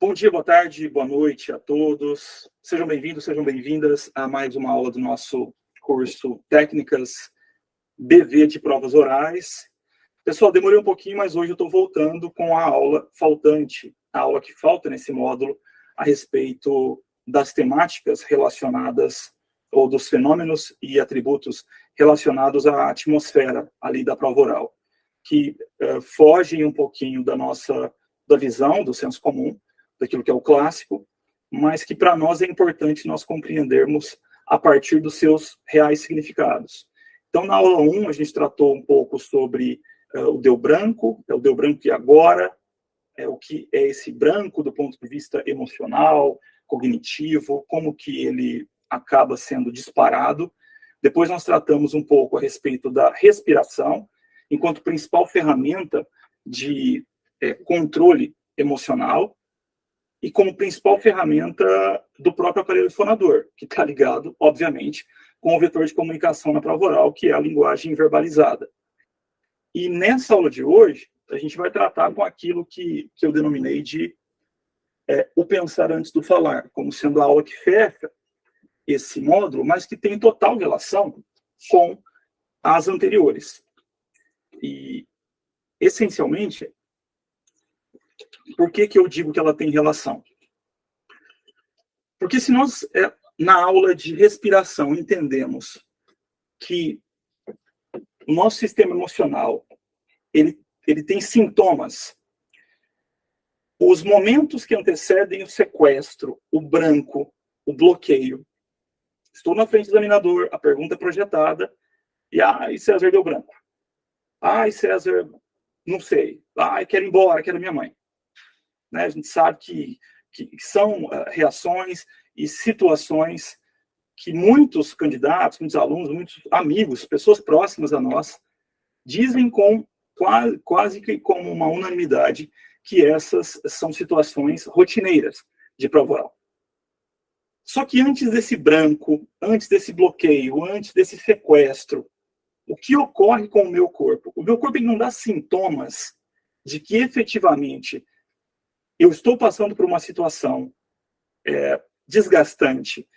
Bom dia, boa tarde, boa noite a todos. Sejam bem-vindos, sejam bem-vindas a mais uma aula do nosso curso Técnicas BV de Provas Orais. Pessoal, demorei um pouquinho, mas hoje eu estou voltando com a aula faltante, a aula que falta nesse módulo, a respeito das temáticas relacionadas, ou dos fenômenos e atributos relacionados à atmosfera ali da prova oral, que fogem um pouquinho da visão, do senso comum, daquilo que é o clássico, mas que para nós é importante nós compreendermos a partir dos seus reais significados. Então, na aula 1, a gente tratou um pouco sobre o Deu Branco, o Deu Branco e agora, o que é esse branco do ponto de vista emocional, cognitivo, como que ele acaba sendo disparado. Depois nós tratamos um pouco a respeito da respiração, enquanto principal ferramenta de controle emocional, e como principal ferramenta do próprio aparelho fonador, que está ligado, obviamente, com o vetor de comunicação na prova oral, que é a linguagem verbalizada. E nessa aula de hoje, a gente vai tratar com aquilo que eu denominei de o pensar antes do falar, como sendo a aula que fecha esse módulo, mas que tem total relação com as anteriores. E, essencialmente, por que eu digo que ela tem relação? Porque se nós, na aula de respiração, entendemos que o nosso sistema emocional, ele tem sintomas, os momentos que antecedem o sequestro, o branco, o bloqueio. Estou na frente do examinador, a pergunta é projetada, e César deu branco. César, não sei. Quero ir embora, quero minha mãe. Né? A gente sabe que são reações e situações que muitos candidatos, muitos alunos, muitos amigos, pessoas próximas a nós, dizem quase que como uma unanimidade que essas são situações rotineiras de prova oral. Só que antes desse branco, antes desse bloqueio, antes desse sequestro, o que ocorre com o meu corpo? O meu corpo ele não dá sintomas de que efetivamente eu estou passando por uma situação desgastante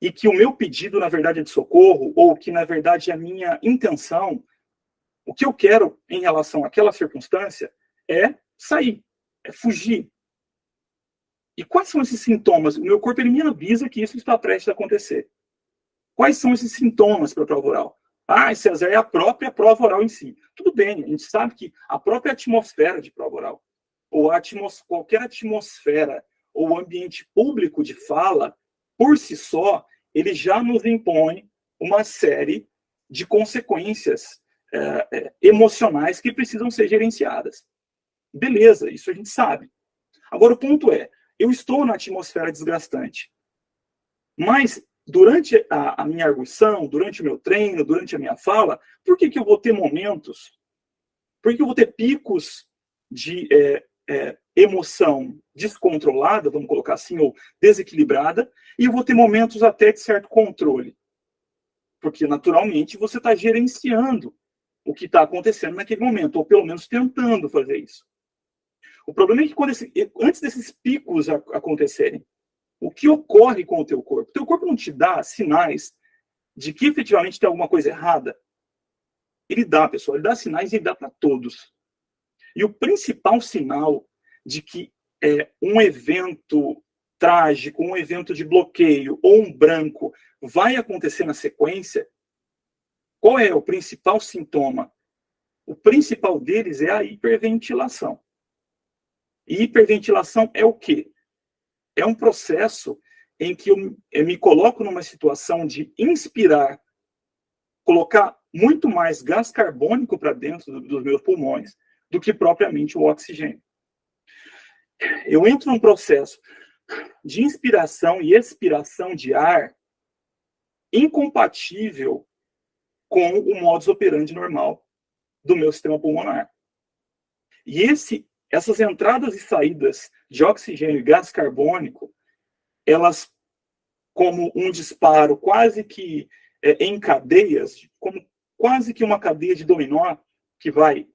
e que o meu pedido, na verdade, é de socorro, ou que, na verdade, a minha intenção, o que eu quero em relação àquela circunstância é sair, é fugir. E quais são esses sintomas? O meu corpo ele me avisa que isso está prestes a acontecer. Quais são esses sintomas para a prova oral? César, é a própria prova oral em si. Tudo bem, a gente sabe que a própria atmosfera de prova oral, ou qualquer atmosfera, ou ambiente público de fala, por si só, ele já nos impõe uma série de consequências emocionais que precisam ser gerenciadas. Beleza, isso a gente sabe. Agora, o ponto é, eu estou na atmosfera desgastante, mas durante a minha arguição, durante o meu treino, durante a minha fala, por que eu vou ter momentos, por que eu vou ter picos de emoção descontrolada, vamos colocar assim, ou desequilibrada, e eu vou ter momentos até de certo controle? Porque, naturalmente, você está gerenciando o que está acontecendo naquele momento, ou pelo menos tentando fazer isso. O problema é que antes desses picos acontecerem, o que ocorre com o teu corpo? O teu corpo não te dá sinais de que efetivamente tem alguma coisa errada? Ele dá, pessoal, ele dá sinais e ele dá para todos. E o principal sinal de que um evento trágico, um evento de bloqueio ou um branco vai acontecer na sequência, qual é o principal sintoma? O principal deles é a hiperventilação. E hiperventilação é o quê? É um processo em que eu me coloco numa situação de inspirar, colocar muito mais gás carbônico para dentro dos meus pulmões do que propriamente o oxigênio. Eu entro num processo de inspiração e expiração de ar incompatível com o modus operandi normal do meu sistema pulmonar. E essas entradas e saídas de oxigênio e gás carbônico, elas, como um disparo quase que em cadeias, como quase que uma cadeia de dominó, que vai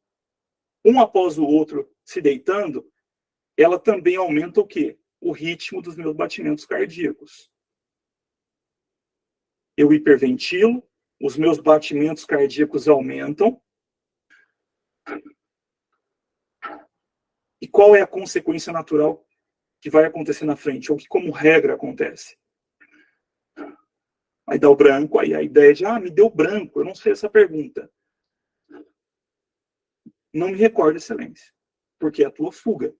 um após o outro se deitando, ela também aumenta o quê? O ritmo dos meus batimentos cardíacos. Eu hiperventilo, os meus batimentos cardíacos aumentam. E qual é a consequência natural que vai acontecer na frente? Ou que, como regra, acontece? Aí dá o branco, aí a ideia de, me deu branco, eu não sei essa pergunta. Não me recordo, excelência. Porque é a tua fuga.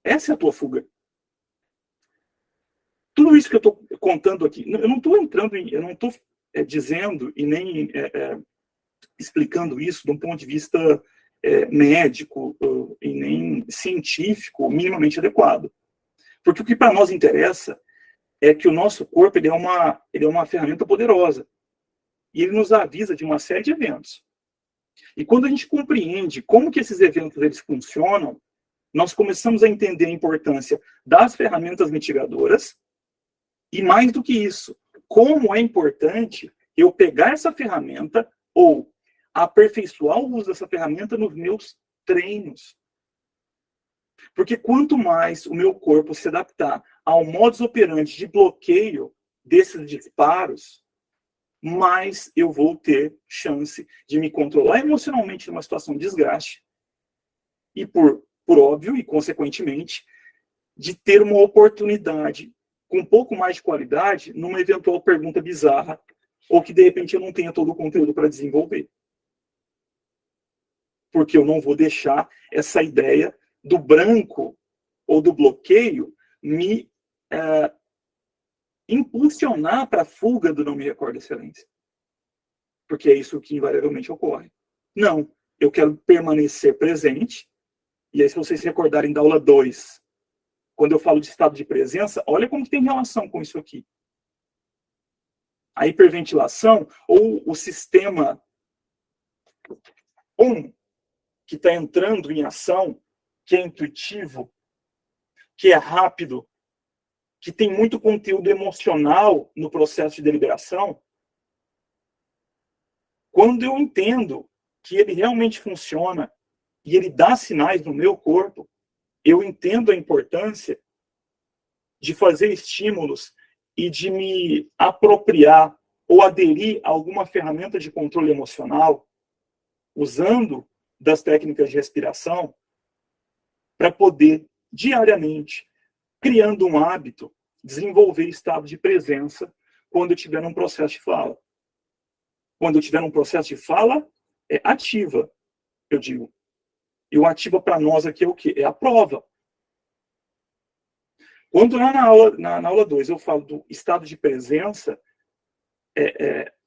Essa é a tua fuga. Tudo isso que eu estou contando aqui, eu não estou entrando em, eu não estou dizendo e nem explicando isso de um ponto de vista médico e nem científico minimamente adequado. Porque o que para nós interessa é que o nosso corpo ele é uma ferramenta poderosa. E ele nos avisa de uma série de eventos. E quando a gente compreende como que esses eventos eles funcionam, nós começamos a entender a importância das ferramentas mitigadoras e, mais do que isso, como é importante eu pegar essa ferramenta ou aperfeiçoar o uso dessa ferramenta nos meus treinos. Porque quanto mais o meu corpo se adaptar ao modus operandi de bloqueio desses disparos, mais eu vou ter chance de me controlar emocionalmente numa situação de desgaste e, por óbvio e consequentemente, de ter uma oportunidade com um pouco mais de qualidade numa eventual pergunta bizarra ou que, de repente, eu não tenha todo o conteúdo para desenvolver. Porque eu não vou deixar essa ideia do branco ou do bloqueio me impulsionar para a fuga do não me recordo, excelência. Porque é isso que invariavelmente ocorre. Não, eu quero permanecer presente. E aí, se vocês se recordarem da aula 2, quando eu falo de estado de presença, olha como tem relação com isso aqui. A hiperventilação, ou o sistema 1, que está entrando em ação, que é intuitivo, que é rápido, que tem muito conteúdo emocional no processo de deliberação, quando eu entendo que ele realmente funciona e ele dá sinais no meu corpo, eu entendo a importância de fazer estímulos e de me apropriar ou aderir a alguma ferramenta de controle emocional, usando das técnicas de respiração, para poder, diariamente, criando um hábito, desenvolver estado de presença quando eu estiver num processo de fala. Quando eu estiver num processo de fala, é ativa, eu digo. E o ativa para nós aqui é o quê? É a prova. Quando lá na aula 2 eu falo do estado de presença,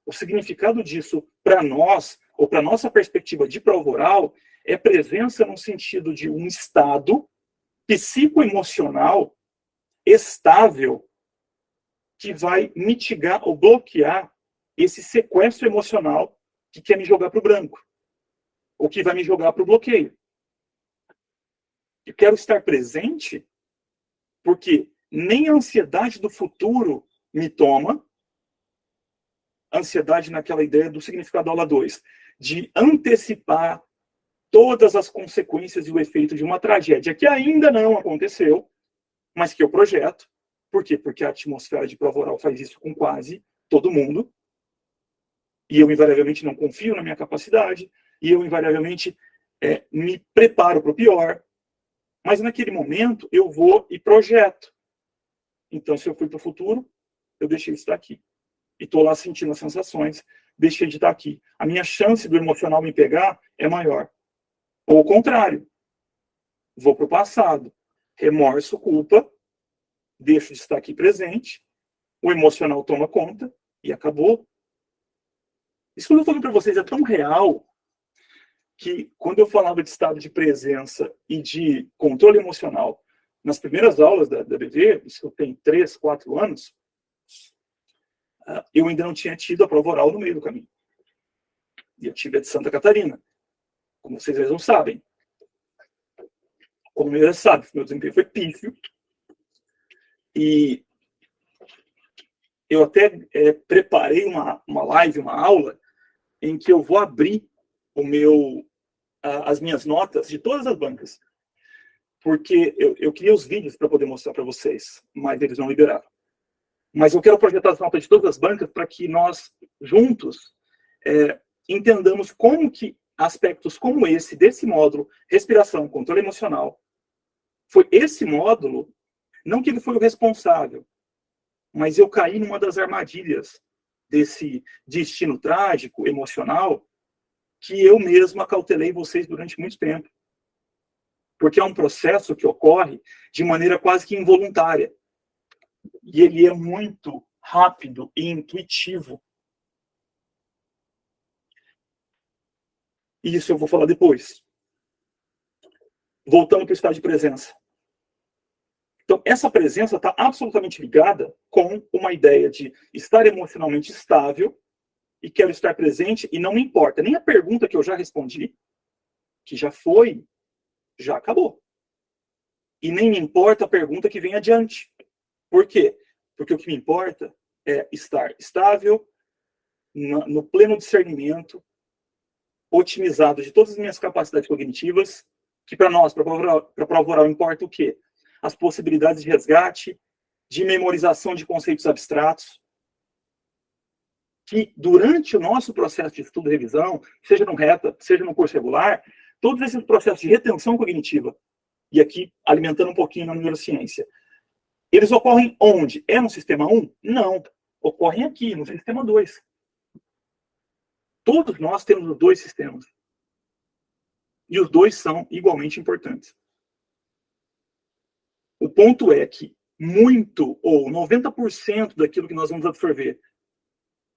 o significado disso para nós, ou para nossa perspectiva de prova oral, é presença no sentido de um estado psicoemocional estável que vai mitigar ou bloquear esse sequestro emocional que quer me jogar para o branco, ou que vai me jogar para o bloqueio. Eu quero estar presente porque nem a ansiedade do futuro me toma, ansiedade naquela ideia do significado da aula 2, de antecipar todas as consequências e o efeito de uma tragédia que ainda não aconteceu, mas que eu projeto. Por quê? Porque a atmosfera de prova oral faz isso com quase todo mundo. E eu, invariavelmente, não confio na minha capacidade. E eu, invariavelmente, me preparo para o pior. Mas, naquele momento, eu vou e projeto. Então, se eu fui para o futuro, eu deixei de estar aqui. E estou lá sentindo as sensações, deixei de estar aqui. A minha chance do emocional me pegar é maior. Ou o contrário. Vou para o passado. Remorso, culpa, deixo de estar aqui presente, o emocional toma conta e acabou. Isso que eu estou falando para vocês é tão real que quando eu falava de estado de presença e de controle emocional nas primeiras aulas da BV, isso eu tenho 3, 4 anos, eu ainda não tinha tido a prova oral no meio do caminho. E eu tive a de Santa Catarina, como vocês não sabem. Como vocês sabem, meu desempenho foi pífio. E eu até preparei uma live, uma aula, em que eu vou abrir as minhas notas de todas as bancas. porque eu queria os vídeos para poder mostrar para vocês, mas eles não liberaram. Mas eu quero projetar as notas de todas as bancas para que nós, juntos, entendamos como que aspectos como esse, desse módulo, respiração, controle emocional, foi esse módulo, não que ele foi o responsável, mas eu caí numa das armadilhas desse destino trágico, emocional, que eu mesmo acautelei vocês durante muito tempo. Porque é um processo que ocorre de maneira quase que involuntária. E ele é muito rápido e intuitivo. E isso eu vou falar depois. Voltando para o estado de presença. Então, essa presença está absolutamente ligada com uma ideia de estar emocionalmente estável e quero estar presente e não me importa. Nem a pergunta que eu já respondi, que já foi, já acabou. E nem me importa a pergunta que vem adiante. Por quê? Porque o que me importa é estar estável, no pleno discernimento, otimizado de todas as minhas capacidades cognitivas, que para nós, para a prova oral, importa o quê? As possibilidades de resgate, de memorização de conceitos abstratos, que durante o nosso processo de estudo e revisão, seja no RETA, seja no curso regular, todos esses processos de retenção cognitiva, e aqui alimentando um pouquinho na neurociência, eles ocorrem onde? É no sistema 1? Não. Ocorrem aqui, no sistema 2. Todos nós temos os dois sistemas. E os dois são igualmente importantes. O ponto é que muito, ou 90% daquilo que nós vamos absorver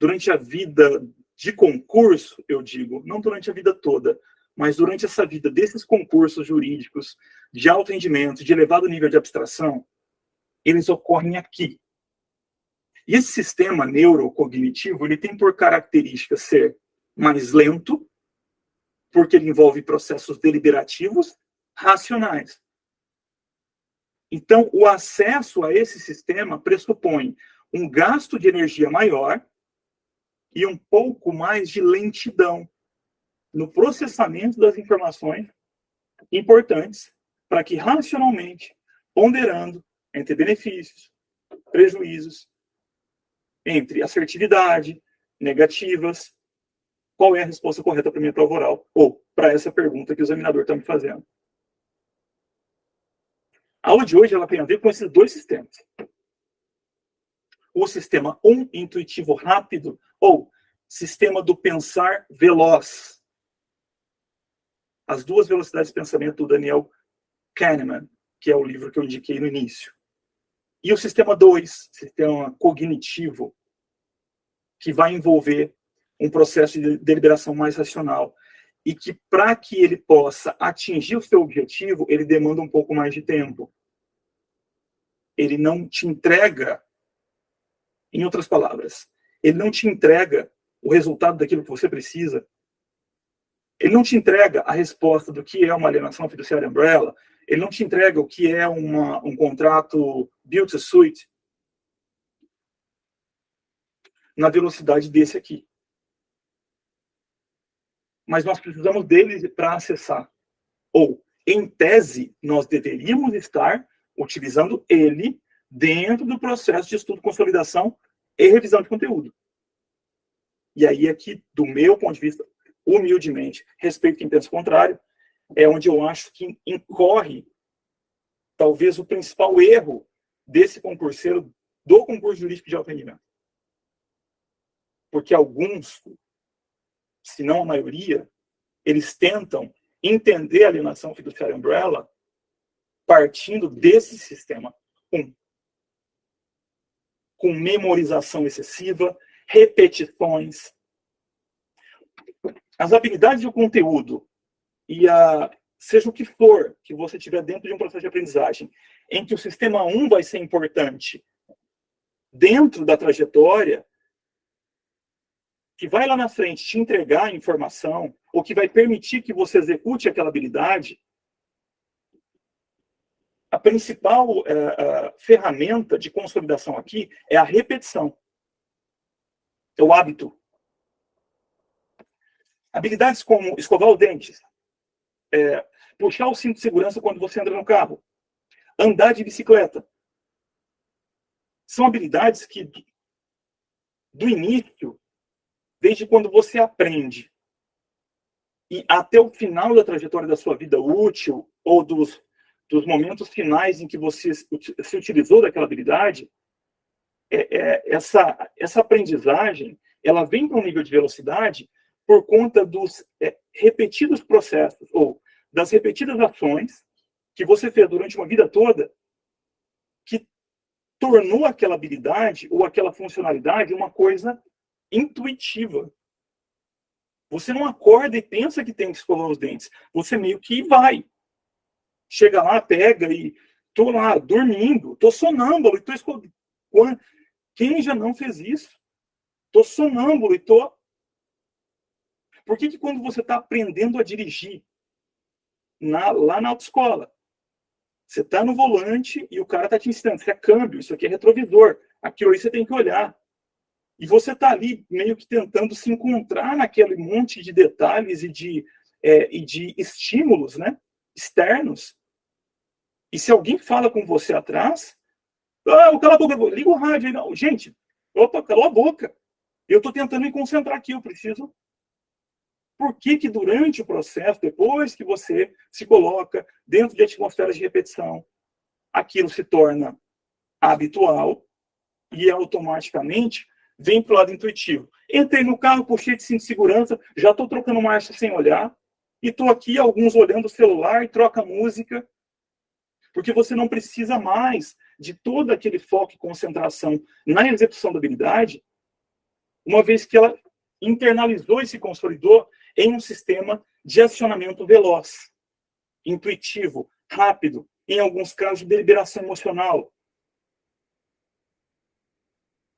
durante a vida de concurso, eu digo, não durante a vida toda, mas durante essa vida desses concursos jurídicos de alto rendimento, de elevado nível de abstração, eles ocorrem aqui. E esse sistema neurocognitivo, ele tem por característica ser mais lento, porque ele envolve processos deliberativos racionais. Então, o acesso a esse sistema pressupõe um gasto de energia maior e um pouco mais de lentidão no processamento das informações importantes para que racionalmente, ponderando entre benefícios, prejuízos, entre assertividade, negativas, qual é a resposta correta para a minha prova oral? Ou para essa pergunta que o examinador está me fazendo. A aula de hoje ela tem a ver com esses dois sistemas. O sistema 1, intuitivo rápido, ou sistema do pensar veloz. As duas velocidades de pensamento do Daniel Kahneman, que é o livro que eu indiquei no início. E o sistema 2, sistema cognitivo, que vai envolver um processo de deliberação mais racional. E que, para que ele possa atingir o seu objetivo, ele demanda um pouco mais de tempo. Ele não te entrega, em outras palavras, ele não te entrega o resultado daquilo que você precisa. Ele não te entrega a resposta do que é uma alienação fiduciária umbrella. Ele não te entrega o que é um contrato build-to-suit na velocidade desse aqui. Mas nós precisamos dele para acessar. Ou, em tese, nós deveríamos estar utilizando ele dentro do processo de estudo, consolidação e revisão de conteúdo. E aí, aqui, do meu ponto de vista, humildemente, respeito quem pensa o contrário, é onde eu acho que incorre, talvez, o principal erro desse concurseiro, do concurso jurídico de alto rendimento. Porque alguns, se não a maioria, eles tentam entender a alienação fiduciária umbrella partindo desse sistema 1. Com memorização excessiva, repetições. As habilidades do conteúdo e seja o que for que você tiver dentro de um processo de aprendizagem, em que o sistema 1 vai ser importante dentro da trajetória, que vai lá na frente te entregar a informação, ou que vai permitir que você execute aquela habilidade, a principal ferramenta de consolidação aqui é a repetição. É o hábito. Habilidades como escovar os dentes, puxar o cinto de segurança quando você entra no carro, andar de bicicleta. São habilidades que, do início, desde quando você aprende e até o final da trajetória da sua vida útil, ou dos momentos finais em que você se utilizou daquela habilidade, essa aprendizagem, ela vem para um nível de velocidade por conta dos repetidos processos, ou das repetidas ações que você fez durante uma vida toda, que tornou aquela habilidade ou aquela funcionalidade uma coisa intuitiva. Você não acorda e pensa que tem que escovar os dentes. Você meio que vai. Chega lá, pega e tô lá dormindo, tô sonâmbulo e tô escovando. Quem já não fez isso? Tô sonâmbulo e tô... Por que quando você está aprendendo a dirigir lá na autoescola, você está no volante e o cara está te ensinando, isso é câmbio, isso aqui é retrovisor, aquilo aí você tem que olhar. E você está ali meio que tentando se encontrar naquele monte de detalhes e de estímulos, né, externos. E se alguém fala com você atrás, cala a boca, liga o rádio aí. Não, gente, opa, calou a boca. Eu estou tentando me concentrar aqui, eu preciso. Por que durante o processo, depois que você se coloca dentro de atmosferas de repetição, aquilo se torna habitual e automaticamente vem para o lado intuitivo. Entrei no carro, puxei de cinto de segurança, já estou trocando marcha sem olhar, e estou aqui, alguns olhando o celular, e troca música, porque você não precisa mais de todo aquele foco e concentração na execução da habilidade, uma vez que ela internalizou e se consolidou em um sistema de acionamento veloz, intuitivo, rápido, em alguns casos de deliberação emocional.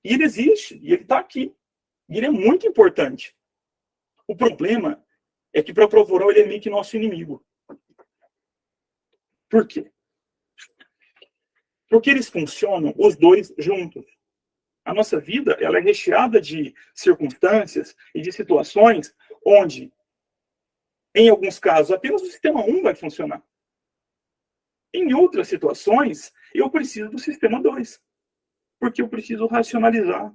E ele existe, e ele está aqui. E ele é muito importante. O problema é que para a prova oral ele é meio que nosso inimigo. Por quê? Porque eles funcionam os dois juntos. A nossa vida ela é recheada de circunstâncias e de situações onde, em alguns casos, apenas o sistema 1 vai funcionar. Em outras situações, eu preciso do sistema 2. Porque eu preciso racionalizar.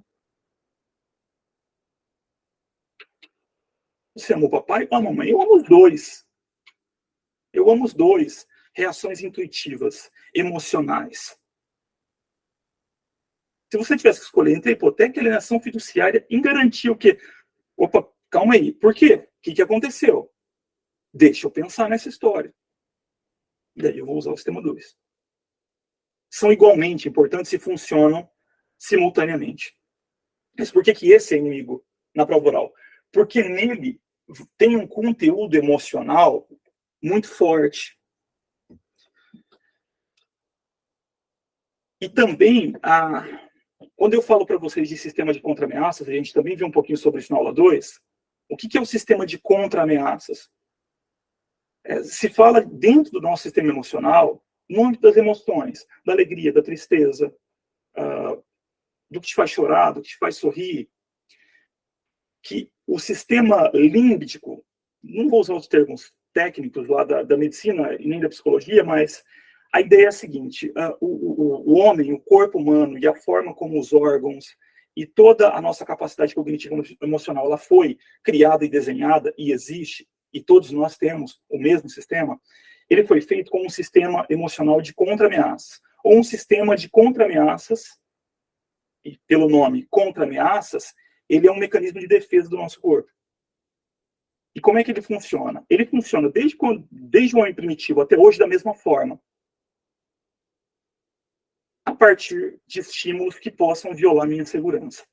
Você ama o papai ou a mamãe? Eu amo os dois. Eu amo os dois. Reações intuitivas, emocionais. Se você tivesse que escolher entre a hipoteca e a alienação fiduciária em garantir o quê? Opa, calma aí. Por quê? O que aconteceu? Deixa eu pensar nessa história. E aí eu vou usar o sistema 2. São igualmente importantes e funcionam simultaneamente. Mas por que esse é inimigo na prova oral? Porque nele tem um conteúdo emocional muito forte. E também, quando eu falo para vocês de sistema de contra-ameaças, a gente também viu um pouquinho sobre isso na aula 2, o que é o sistema de contra-ameaças? Se fala dentro do nosso sistema emocional, no âmbito das emoções, da alegria, da tristeza, do que te faz chorar, do que te faz sorrir, que o sistema límbico, não vou usar os termos técnicos lá da medicina e nem da psicologia, mas a ideia é a seguinte: o homem, o corpo humano e a forma como os órgãos e toda a nossa capacidade cognitiva emocional ela foi criada e desenhada e existe, e todos nós temos o mesmo sistema, ele foi feito como um sistema emocional de contra-ameaças, ou um sistema de contra-ameaças, e pelo nome contra-ameaças, ele é um mecanismo de defesa do nosso corpo. E como é que ele funciona? Ele funciona desde o homem primitivo até hoje da mesma forma. A partir de estímulos que possam violar minha segurança.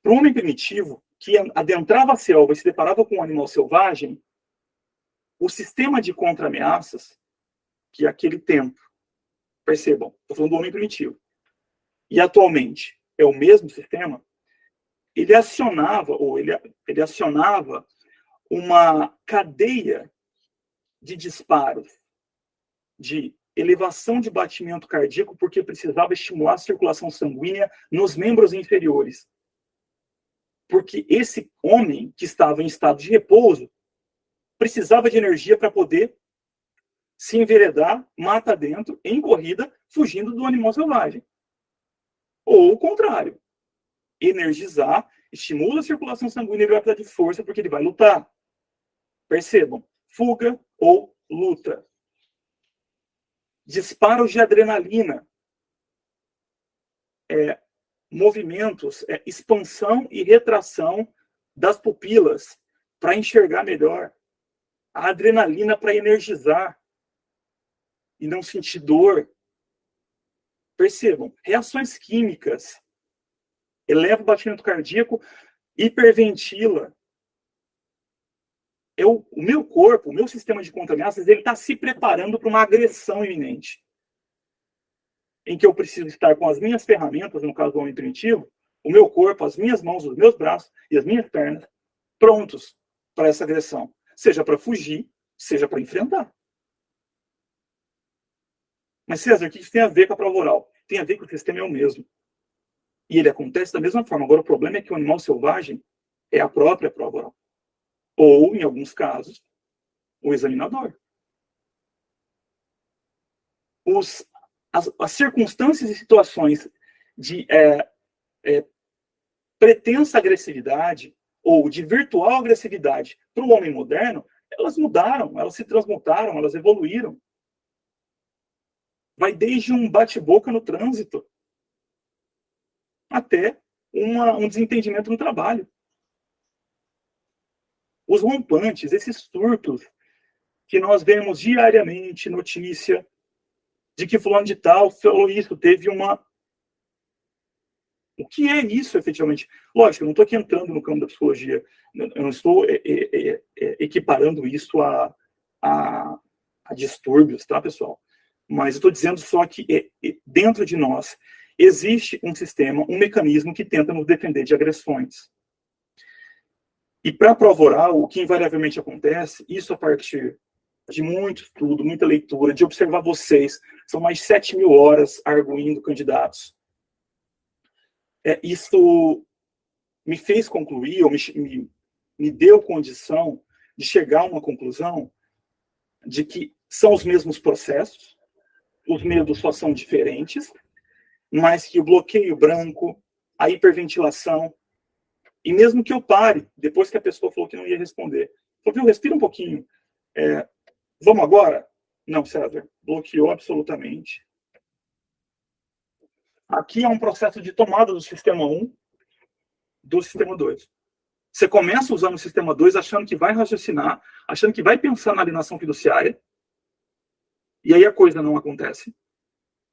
Para o homem primitivo, que adentrava a selva e se deparava com um animal selvagem, o sistema de contra-ameaças, que aquele tempo, percebam, estou falando do homem primitivo, e atualmente é o mesmo sistema, ele acionava uma cadeia de disparos, de elevação de batimento cardíaco, porque precisava estimular a circulação sanguínea nos membros inferiores. Porque esse homem, que estava em estado de repouso, precisava de energia para poder se enveredar, mata dentro, em corrida, fugindo do animal selvagem. Ou o contrário, energizar, estimula a circulação sanguínea e ele vai precisar de força porque ele vai lutar. Percebam, fuga ou luta. Disparos de adrenalina. Movimentos, expansão e retração das pupilas para enxergar melhor. A adrenalina para energizar e não sentir dor. Percebam, reações químicas. Eleva o batimento cardíaco, hiperventila. O meu corpo, o meu sistema de contra-ameaças, ele está se preparando para uma agressão iminente. Em que eu preciso estar com as minhas ferramentas, no caso do homem primitivo, o meu corpo, as minhas mãos, os meus braços e as minhas pernas, prontos para essa agressão. Seja para fugir, seja para enfrentar. Mas, César, o que isso tem a ver com a prova oral? Tem a ver que o sistema é o mesmo. E ele acontece da mesma forma. Agora, o problema é que o animal selvagem é a própria prova oral. Ou, em alguns casos, o examinador. As circunstâncias e situações de pretensa agressividade ou de virtual agressividade para o homem moderno, elas mudaram, elas se transmutaram, elas evoluíram. Vai desde um bate-boca no trânsito até um desentendimento no trabalho. Os rompantes, esses surtos que nós vemos diariamente, notícia de que fulano de tal falou isso, teve uma... O que é isso, efetivamente? Lógico, eu não estou aqui entrando no campo da psicologia, eu não estou equiparando isso a distúrbios, tá, pessoal? Mas eu estou dizendo só que dentro de nós existe um sistema, um mecanismo que tenta nos defender de agressões. E para a prova oral, o que invariavelmente acontece, isso a partir de muito estudo, muita leitura, de observar vocês, são mais 7.000 horas arguindo candidatos. Isso me fez concluir, ou me deu condição de chegar a uma conclusão de que são os mesmos processos, os medos só são diferentes, mas que o bloqueio branco, a hiperventilação, e mesmo que eu pare, depois que a pessoa falou que não ia responder, viu, respira um pouquinho, vamos agora? Não, César, bloqueou absolutamente. Aqui é um processo de tomada do sistema 1, do sistema 2. Você começa usando o sistema 2 achando que vai raciocinar, achando que vai pensar na alienação fiduciária, e aí a coisa não acontece.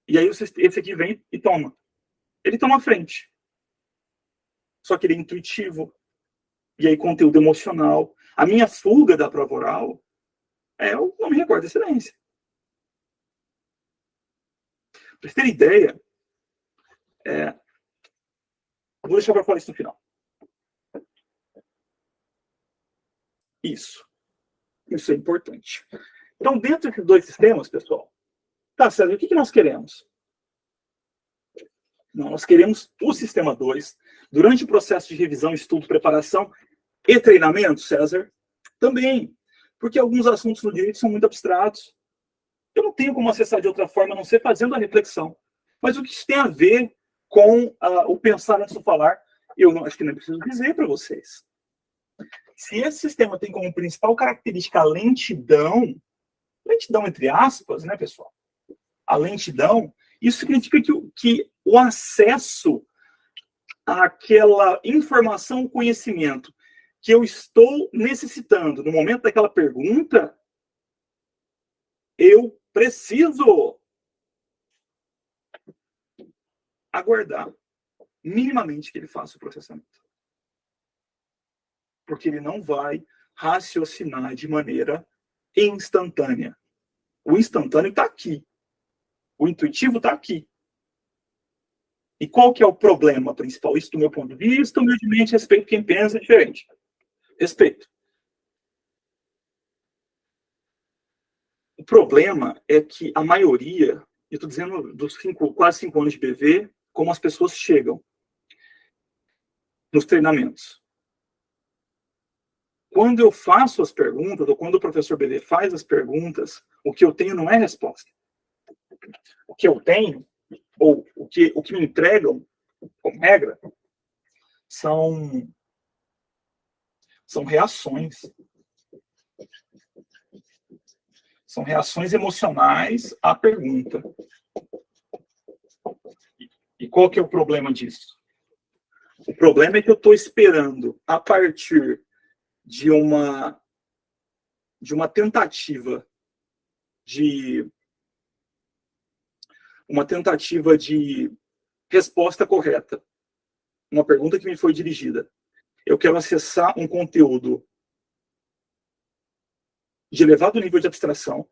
E aí esse aqui vem e toma. Ele toma a frente. Só que ele é intuitivo. E aí conteúdo emocional. A minha fuga da prova oral eu não me recordo da excelência. Para vocês terem ideia, vou deixar para falar isso no final. Isso é importante. Então, dentro desses dois sistemas, pessoal, tá, César, o que nós queremos? Não, nós queremos o sistema 2, durante o processo de revisão, estudo, preparação e treinamento, César, também, porque alguns assuntos no direito são muito abstratos. Eu não tenho como acessar de outra forma, a não ser fazendo a reflexão. Mas o que isso tem a ver com o pensar antes do falar, eu não, acho que não preciso dizer para vocês. Se esse sistema tem como principal característica a lentidão entre aspas, né, pessoal? A lentidão, isso significa que o acesso àquela informação, conhecimento que eu estou necessitando no momento daquela pergunta, eu preciso aguardar minimamente que ele faça o processamento. Porque ele não vai raciocinar de maneira instantânea. O instantâneo está aqui. O intuitivo está aqui. E qual que é o problema principal? Isso do meu ponto de vista, humildemente, respeito quem pensa diferente. Respeito. O problema é que a maioria, eu estou dizendo dos quase 5 anos de BV, como as pessoas chegam nos treinamentos. Quando eu faço as perguntas, ou quando o professor BV faz as perguntas, O que eu tenho não é resposta. O que eu tenho, ou o que me entregam, como regra, são reações. São reações emocionais à pergunta. E qual que é o problema disso? O problema é que eu estou esperando, a partir de uma tentativa de resposta correta, uma pergunta que me foi dirigida. Eu quero acessar um conteúdo de elevado nível de abstração,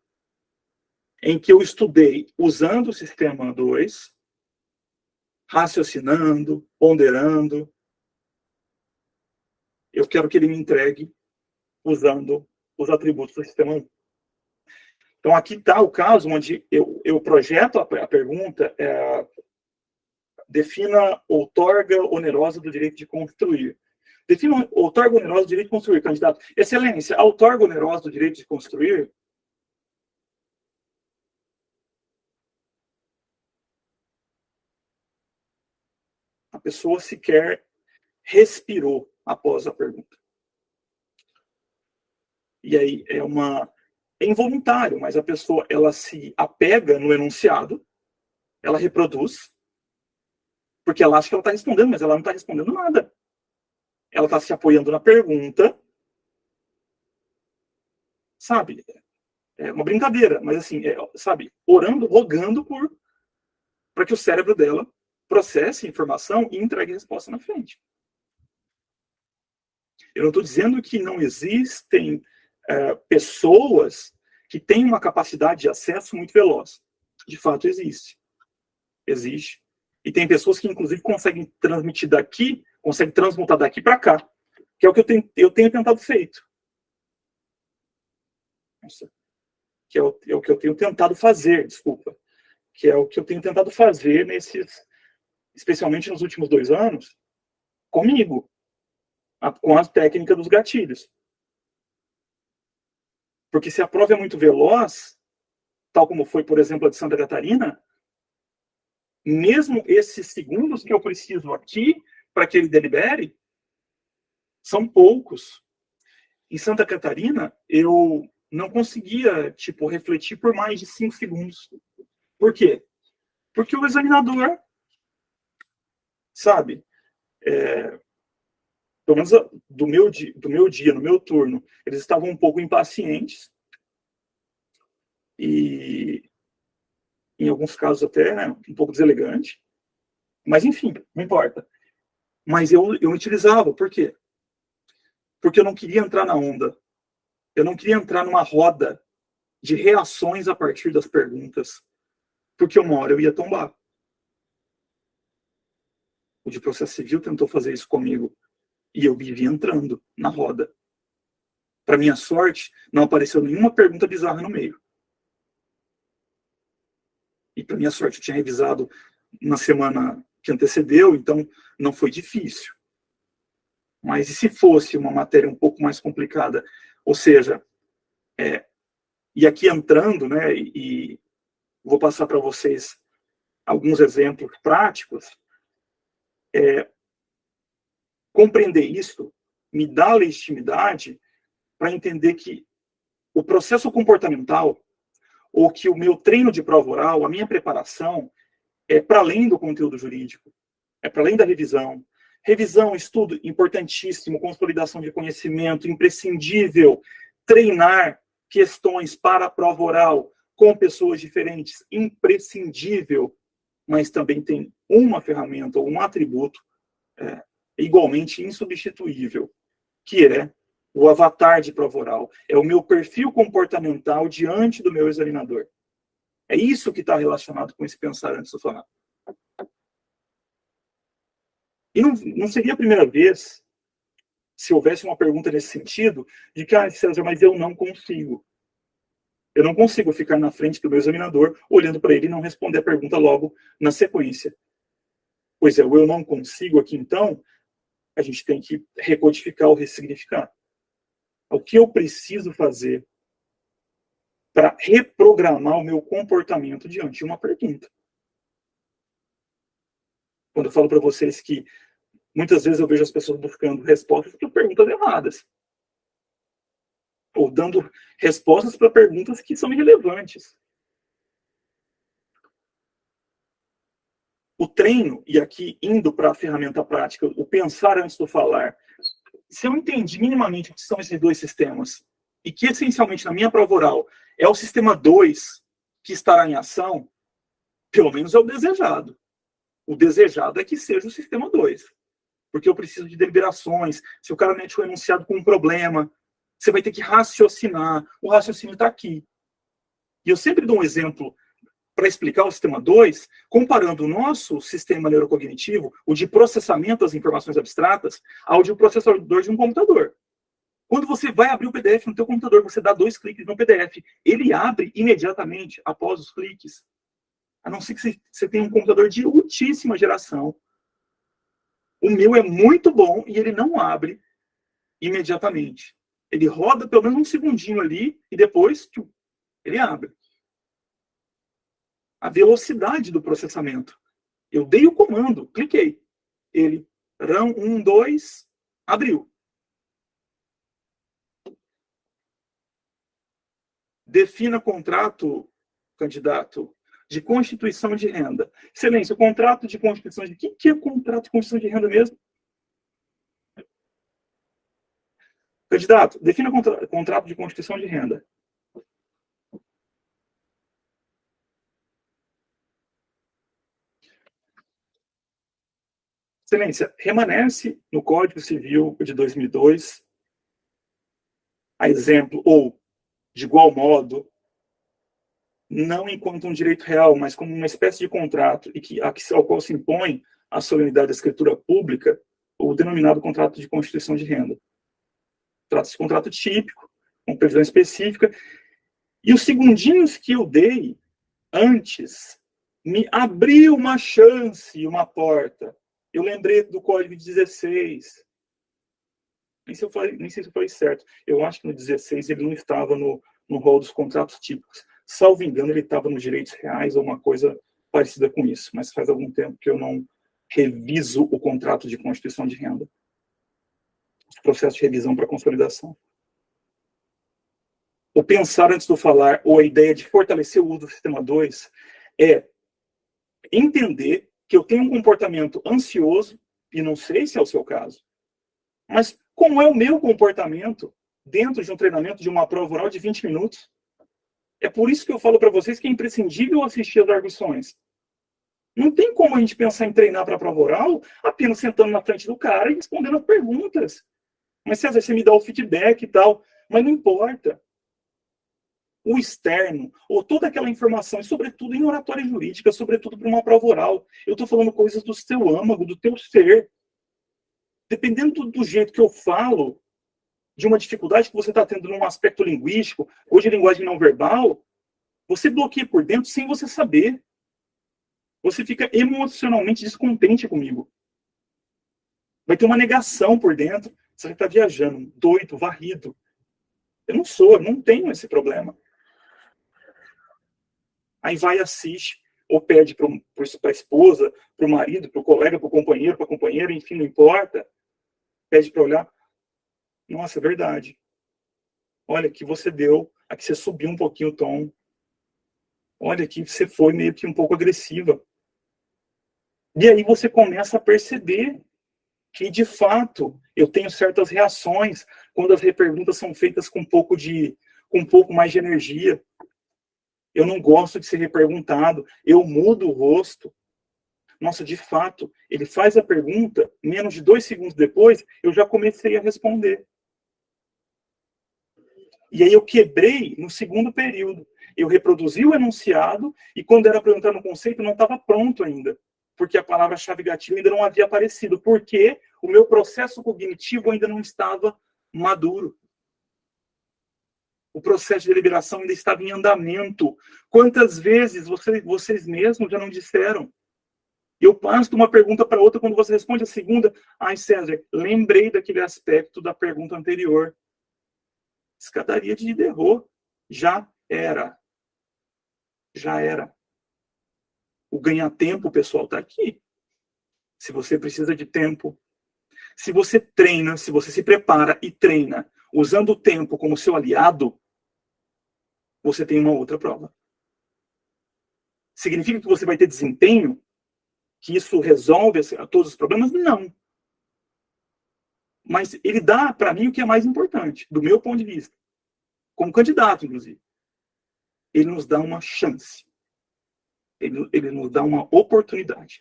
em que eu estudei usando o sistema 2, raciocinando, ponderando. Eu quero que ele me entregue usando os atributos do sistema 1. Então, aqui está o caso onde eu projeto a pergunta, defina outorga onerosa do direito de construir. Defina outorga onerosa do direito de construir, candidato. Excelência, a outorga onerosa do direito de construir a pessoa sequer respirou após a pergunta. E aí é involuntário, mas a pessoa ela se apega no enunciado, ela reproduz, porque ela acha que ela está respondendo, mas ela não está respondendo nada. Ela está se apoiando na pergunta, sabe? É uma brincadeira, mas assim, sabe? Orando, rogando para que o cérebro dela processe a informação e entregue a resposta na frente. Eu não estou dizendo que não existem pessoas que têm uma capacidade de acesso muito veloz. De fato, existe. Existe. E tem pessoas que, inclusive, conseguem transmitir daqui, conseguem transmutar daqui para cá. Que é o que eu tenho tentado feito. Nossa. Que é o que eu tenho tentado fazer, desculpa. Que é o que eu tenho tentado fazer especialmente nos últimos 2 anos, comigo. Com a técnica dos gatilhos. Porque se a prova é muito veloz, tal como foi, por exemplo, a de Santa Catarina, mesmo esses segundos que eu preciso aqui para que ele delibere, são poucos. Em Santa Catarina, eu não conseguia, refletir por mais de 5 segundos. Por quê? Porque o examinador, sabe, pelo menos do meu dia, no meu turno, eles estavam um pouco impacientes e, em alguns casos, até um pouco deselegante. Mas, enfim, não importa. Mas eu utilizava. Por quê? Porque eu não queria entrar na onda. Eu não queria entrar numa roda de reações a partir das perguntas. Porque uma hora eu ia tombar. O de processo civil tentou fazer isso comigo. E eu vivia entrando na roda. Para minha sorte, não apareceu nenhuma pergunta bizarra no meio. E para minha sorte, eu tinha revisado na semana que antecedeu, então não foi difícil. Mas e se fosse uma matéria um pouco mais complicada? Ou seja, e aqui entrando, e vou passar para vocês alguns exemplos práticos, compreender isso me dá legitimidade para entender que o processo comportamental, ou que o meu treino de prova oral, a minha preparação, é para além do conteúdo jurídico, é para além da revisão. Revisão, estudo, importantíssimo, consolidação de conhecimento, imprescindível, treinar questões para a prova oral com pessoas diferentes, imprescindível, mas também tem uma ferramenta ou um atributo igualmente insubstituível, que é o avatar de prova oral. É o meu perfil comportamental diante do meu examinador. É isso que está relacionado com esse pensar antes de falar. E não seria a primeira vez, se houvesse uma pergunta nesse sentido, de que, César, mas eu não consigo. Eu não consigo ficar na frente do meu examinador, olhando para ele e não responder a pergunta logo na sequência. Pois é, o eu não consigo aqui, então, a gente tem que recodificar ou ressignificar. O que eu preciso fazer para reprogramar o meu comportamento diante de uma pergunta. Quando eu falo para vocês que muitas vezes eu vejo as pessoas buscando respostas para perguntas erradas. Ou dando respostas para perguntas que são irrelevantes. O treino, e aqui indo para a ferramenta prática, o pensar antes do falar, se eu entendi minimamente o que são esses dois sistemas, e que essencialmente na minha prova oral é o sistema 2 que estará em ação, pelo menos é o desejado. O desejado é que seja o sistema 2. Porque eu preciso de deliberações. Se o cara mete o enunciado com um problema, você vai ter que raciocinar. O raciocínio está aqui. E eu sempre dou um exemplo para explicar o sistema 2, comparando o nosso sistema neurocognitivo, o de processamento das informações abstratas, ao de um processador de um computador. Quando você vai abrir o PDF no teu computador, você dá 2 cliques no PDF. Ele abre imediatamente após os cliques. A não ser que você tenha um computador de ultíssima geração. O meu é muito bom e ele não abre imediatamente. Ele roda pelo menos um segundinho ali e depois ele abre. A velocidade do processamento. Eu dei o comando, cliquei. Ele, RAM 1, 2, abriu. Defina contrato, candidato, de constituição de renda. Excelência, o contrato de constituição de... O que é contrato de constituição de renda mesmo? Candidato, defina contrato de constituição de renda. Excelência, remanesce no Código Civil de 2002, a exemplo, ou de igual modo, não enquanto um direito real, mas como uma espécie de contrato e ao qual se impõe a solenidade da escritura pública, o denominado contrato de constituição de renda. Trata-se de contrato típico, com previsão específica, e os segundinhos que eu dei antes me abriu uma chance, uma porta. Eu lembrei do Código 16. Nem sei se eu falei certo. Eu acho que no 16 ele não estava no rol dos contratos típicos. Salvo engano, ele estava nos direitos reais ou uma coisa parecida com isso. Mas faz algum tempo que eu não reviso o contrato de constituição de renda. Os processos de revisão para consolidação. O pensar antes do falar, ou a ideia de fortalecer o uso do sistema 2, é entender que eu tenho um comportamento ansioso, e não sei se é o seu caso, mas como é o meu comportamento dentro de um treinamento de uma prova oral de 20 minutos? É por isso que eu falo para vocês que é imprescindível assistir as arguições. Não tem como a gente pensar em treinar para a prova oral apenas sentando na frente do cara e respondendo as perguntas. Mas César, você me dá o feedback e tal, mas não importa. O externo, ou toda aquela informação, e sobretudo em oratória jurídica, sobretudo para uma prova oral. Eu estou falando coisas do teu âmago, do teu ser. Dependendo do jeito que eu falo, de uma dificuldade que você está tendo num aspecto linguístico, ou de linguagem não verbal, você bloqueia por dentro sem você saber. Você fica emocionalmente descontente comigo. Vai ter uma negação por dentro. Você vai estar viajando, doido, varrido. Eu não tenho esse problema. Aí vai, assiste, ou pede para a esposa, para o marido, para o colega, para o companheiro, para a companheira, enfim, não importa. Pede para olhar. Nossa, é verdade. Olha, aqui você deu, aqui você subiu um pouquinho o tom. Olha, aqui você foi meio que um pouco agressiva. E aí você começa a perceber que, de fato, eu tenho certas reações quando as reperguntas são feitas com um pouco mais de energia. Eu não gosto de ser reperguntado. Eu mudo o rosto. Nossa, de fato, ele faz a pergunta, menos de 2 segundos depois, eu já comecei a responder. E aí eu quebrei no segundo período. Eu reproduzi o enunciado e quando era para eu entrar no conceito, não estava pronto ainda. Porque a palavra-chave gatilho ainda não havia aparecido. Porque o meu processo cognitivo ainda não estava maduro. O processo de deliberação ainda estava em andamento. Quantas vezes vocês mesmos já não disseram? Eu passo de uma pergunta para outra, quando você responde a segunda, ai, César, lembrei daquele aspecto da pergunta anterior. Escadaria de Diderot, já Já era. O ganhar tempo, pessoal, está aqui. Se você precisa de tempo, se você treina, se você se prepara e treina usando o tempo como seu aliado, você tem uma outra prova. Significa que você vai ter desempenho? Que isso resolve todos os problemas? Não. Mas ele dá, para mim, o que é mais importante, do meu ponto de vista. Como candidato, inclusive. Ele nos dá uma chance. Ele nos dá uma oportunidade.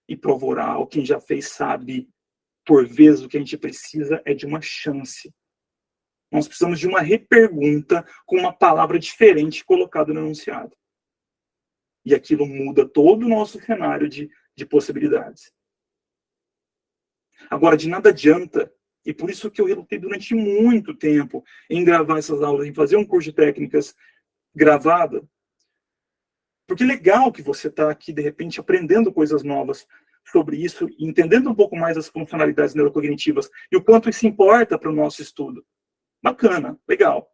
E prova oral, quem já fez sabe, por vezes o que a gente precisa é de uma chance. Nós precisamos de uma repergunta com uma palavra diferente colocada no enunciado. E aquilo muda todo o nosso cenário de possibilidades. Agora, de nada adianta, e por isso que eu relutei durante muito tempo em gravar essas aulas, em fazer um curso de técnicas gravada, porque é legal que você está aqui, de repente, aprendendo coisas novas sobre isso, e entendendo um pouco mais as funcionalidades neurocognitivas e o quanto isso importa para o nosso estudo. Bacana, legal.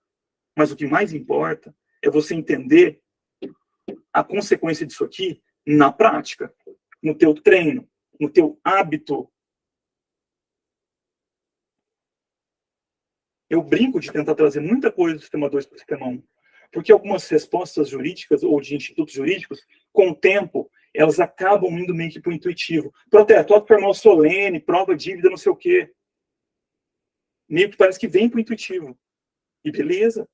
Mas o que mais importa é você entender a consequência disso aqui na prática, no teu treino, no teu hábito. Eu brinco de tentar trazer muita coisa do sistema 2 para o sistema 1, porque algumas respostas jurídicas ou de institutos jurídicos, com o tempo, elas acabam indo meio que para o intuitivo. Proteto, ato formal solene, prova, dívida, não sei o quê. Meio que parece que vem para o intuitivo. E beleza.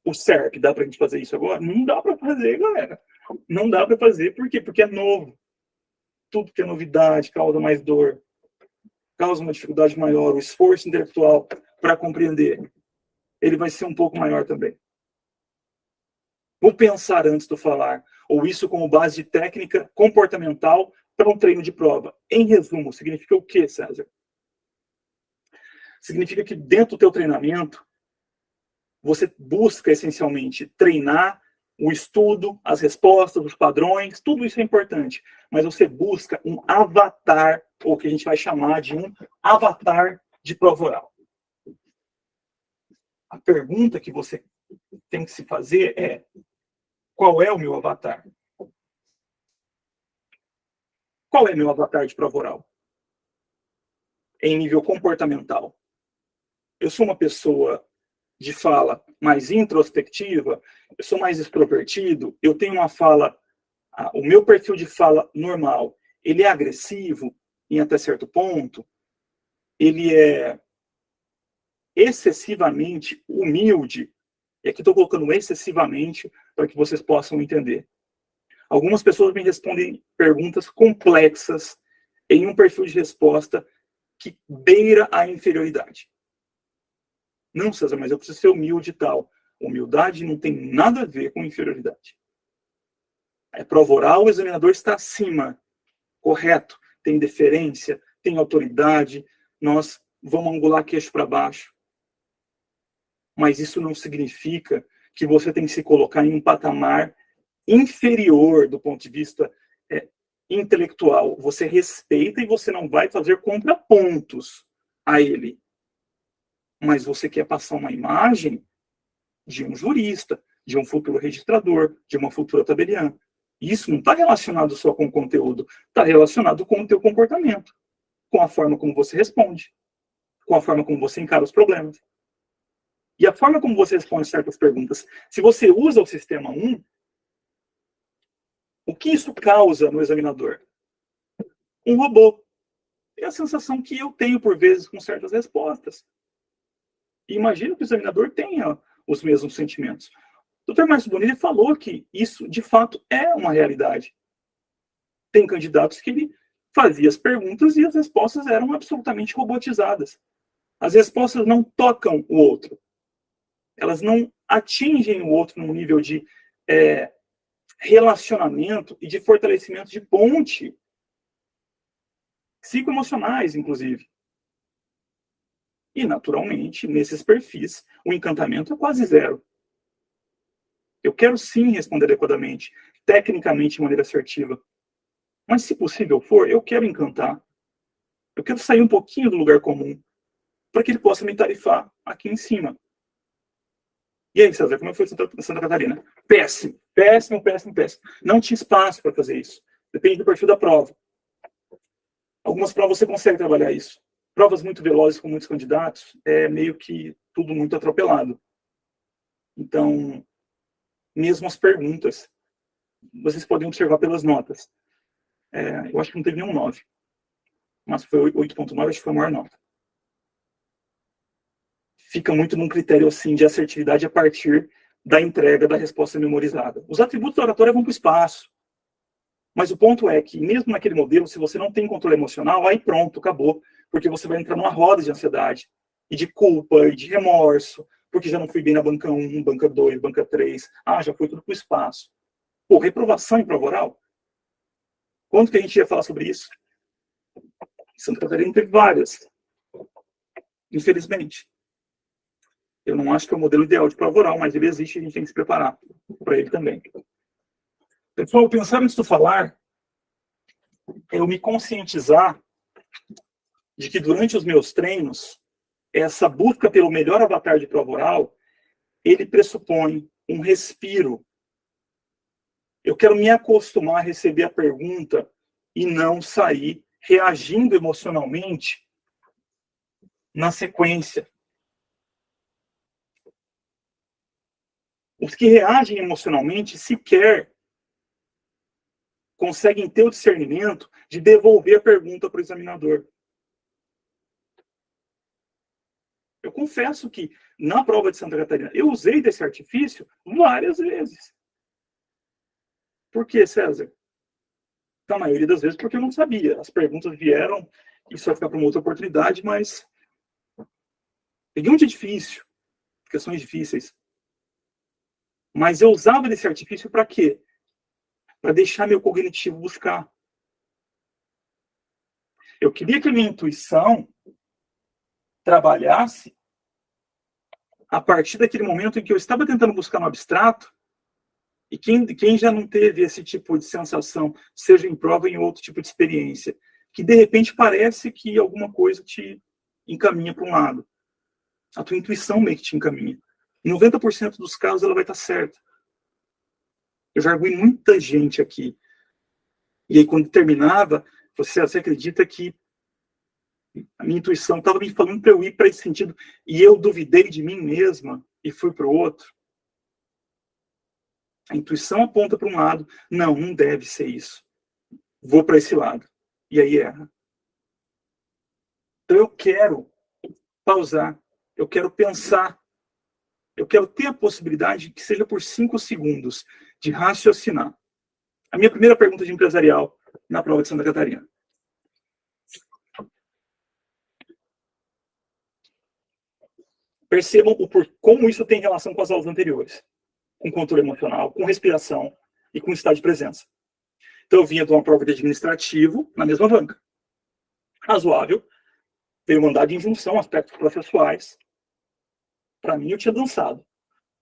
O SERP, dá para a gente fazer isso agora? Não dá para fazer, galera. Não dá para fazer, por quê? Porque é novo. Tudo que é novidade causa mais dor, causa uma dificuldade maior, o esforço intelectual para compreender, ele vai ser um pouco maior também. Vou pensar antes do falar, ou isso como base de técnica comportamental para um treino de prova. Em resumo, significa o quê, César? Significa que dentro do teu treinamento, você busca essencialmente treinar o estudo, as respostas, os padrões, tudo isso é importante. Mas você busca um avatar, ou que a gente vai chamar de um avatar de prova oral. A pergunta que você tem que se fazer é: qual é o meu avatar? Qual é meu avatar de prova oral? Em nível comportamental. Eu sou uma pessoa de fala mais introspectiva, eu sou mais extrovertido, eu tenho uma fala, o meu perfil de fala normal, ele é agressivo em até certo ponto, ele é excessivamente humilde, e aqui estou colocando excessivamente para que vocês possam entender. Algumas pessoas me respondem perguntas complexas em um perfil de resposta que beira a inferioridade. Não, César, mas eu preciso ser humilde e tal. Humildade não tem nada a ver com inferioridade. É prova oral, o examinador está acima. Correto. Tem deferência, tem autoridade. Nós vamos angular queixo para baixo. Mas isso não significa que você tem que se colocar em um patamar inferior do ponto de vista intelectual. Você respeita e você não vai fazer contrapontos a ele. Mas você quer passar uma imagem de um jurista, de um futuro registrador, de uma futura tabeliã. Isso não está relacionado só com o conteúdo, está relacionado com o teu comportamento, com a forma como você responde, com a forma como você encara os problemas. E a forma como você responde certas perguntas. Se você usa o sistema 1, o que isso causa no examinador? Um robô. É a sensação que eu tenho, por vezes, com certas respostas. E imagino que o examinador tenha os mesmos sentimentos. O Dr. Márcio Bonini falou que isso, de fato, é uma realidade. Tem candidatos que ele fazia as perguntas e as respostas eram absolutamente robotizadas. As respostas não tocam o outro. Elas não atingem o outro num nível de relacionamento e de fortalecimento de ponte psicoemocionais, inclusive. E, naturalmente, nesses perfis, o encantamento é quase zero. Eu quero sim responder adequadamente, tecnicamente de maneira assertiva. Mas, se possível for, eu quero encantar. Eu quero sair um pouquinho do lugar comum, para que ele possa me tarifar aqui em cima. E aí, César, como é que foi Santa Catarina? Péssimo, péssimo, péssimo, péssimo. Não tinha espaço para fazer isso. Depende do perfil da prova. Algumas provas você consegue trabalhar isso. Provas muito velozes com muitos candidatos, é meio que tudo muito atropelado. Então, mesmo as perguntas, vocês podem observar pelas notas. Eu acho que não teve nenhum 9. Mas foi 8.9, acho que foi a maior nota. Fica muito num critério assim de assertividade a partir da entrega da resposta memorizada. Os atributos da oratória vão para o espaço. Mas o ponto é que, mesmo naquele modelo, se você não tem controle emocional, aí pronto, acabou. Porque você vai entrar numa roda de ansiedade, e de culpa, e de remorso, porque já não fui bem na banca 1, banca 2, banca 3. Já foi tudo para o espaço. Pô, reprovação em prova oral? Quando que a gente ia falar sobre isso? Santa Catarina teve várias. Infelizmente. Eu não acho que é o modelo ideal de prova oral, mas ele existe e a gente tem que se preparar para ele também. Pessoal, pensar antes de falar, eu me conscientizar de que durante os meus treinos, essa busca pelo melhor avatar de prova oral, ele pressupõe um respiro. Eu quero me acostumar a receber a pergunta e não sair reagindo emocionalmente na sequência. Os que reagem emocionalmente sequer conseguem ter o discernimento de devolver a pergunta para o examinador. Eu confesso que, na prova de Santa Catarina, eu usei desse artifício várias vezes. Por quê, César? Na maioria das vezes, porque eu não sabia. As perguntas vieram, isso vai ficar para uma outra oportunidade, mas peguei um dia difícil, questões difíceis. Mas eu usava desse artifício para quê? Para deixar meu cognitivo buscar. Eu queria que a minha intuição trabalhasse a partir daquele momento em que eu estava tentando buscar no abstrato, e quem já não teve esse tipo de sensação, seja em prova ou em outro tipo de experiência, que de repente parece que alguma coisa te encaminha para um lado. A tua intuição meio que te encaminha. Em 90% dos casos ela vai estar certa. Eu já argui muita gente aqui. E aí quando terminava, você acredita que a minha intuição estava me falando para eu ir para esse sentido, e eu duvidei de mim mesma e fui para o outro. A intuição aponta para um lado, não deve ser isso. Vou para esse lado. E aí erra. Então eu quero pausar, eu quero pensar, eu quero ter a possibilidade, que seja por 5 segundos, de raciocinar. A minha primeira pergunta de empresarial na prova de Santa Catarina. Percebam como isso tem relação com as aulas anteriores. Com controle emocional, com respiração e com estado de presença. Então eu vinha de uma prova de administrativo na mesma banca. Razoável. Veio mandar de injunção, aspectos processuais. Para mim eu tinha dançado.